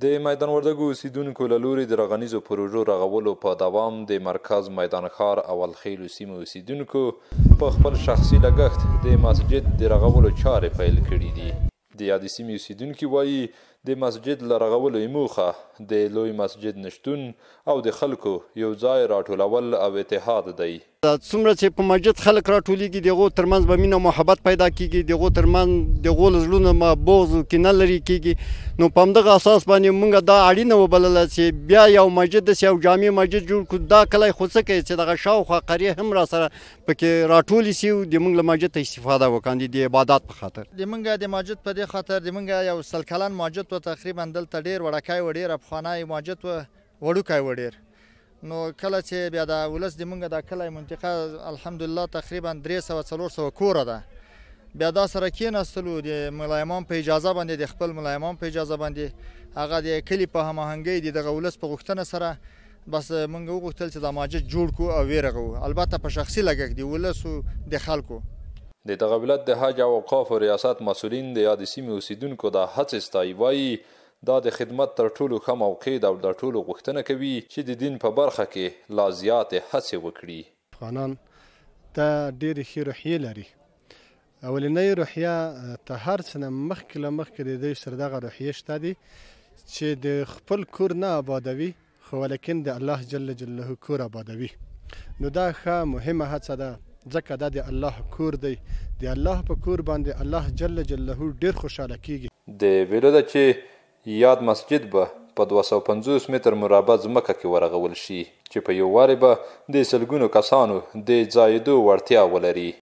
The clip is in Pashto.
د میدان وردګو اوسیدونکو له لوري د رغنیزو پروژو رغولو په دوام د مرکز میدان ښار اول خیلو سیمې اوسیدونکو په خپل شخصي لګښت د مسجد د رغولو چارې پیل کړي دي. د یادې سیمې اوسیدونکي وایي د مسجد له رغولو یې موخه د لوی مسجد نشتون او د خلکو یو ځای راټولول او اتحاد دی. څومره چې په مسجد خلک راټولیږي د هغو ترمنځ به مینه او محبت پیدا کیږي، د هغو ترمنځ د هغو له زړونو به بغض او کینه لرې کیږي. نو په همدغه اساس باندې موږ دا اړینه وبلله چې بیا یو مسجد داسې یو جامع مسجد جوړ کړو. دا کلی خو څه کوي چې دغه شاوخوا قریه هم راسره پکې راټولې سي او د موږ له مسجد ته استفاده وکړي د عبادت په خاطر. د موږ د مسجد په دې خاطر د موږ یو سل کلن مسجد و، تقریبا دلته ډېر وړکی و، ډېر افغاني مسجد و، وړوکی و ډېر. نو کله چې بیا د ولس د موږ د کلی منطقه الحمدلله تقریبا 300-400 کوره ده، بیا دا سره کېناستلو د ملا امام په اجازه باندې، د خپل ملا امام په اجازه باندې، هغه د کلي په هماهنګۍ د دغه ولس په غوښتنه سره بس موږ وغوښتل چې دا مسجد جوړ کړو او ورغو، البته په شخصي لګښت د ولس او د خلکو. د دغه ولایت د حج او اوقافو ریاست مسؤلین د یادې سیمې اوسیدونکو د هڅې ستایي. وایي دا د خدمت تر ټولو ښه موقع ده او د ټولو غوښتنه کوي چې د دین په برخه کې لا زیاتې هڅې وکړي. افغانان ته ډېرې ښې روحیې لري. اولنۍ روحیه ته هر څه نه مخکې له مخکې د دوی سره دغه روحیې شته دي چې د خپل کور نه آبادوي، خو ولیکن د الله جل جلاله کور آبادوي. نو دا ښه مهمه هڅه ده، ځکه دا د الله کور دی. د الله په کور باندې الله جل جلاله ډېر خوشحاله کیږي. د ویلو ده چې یاد مسجد به په 250 متر مربع ځمکه کې ورغول شي چې په یو وارې به د سلګونو کسانو د ځایېدو وړتیا ولري.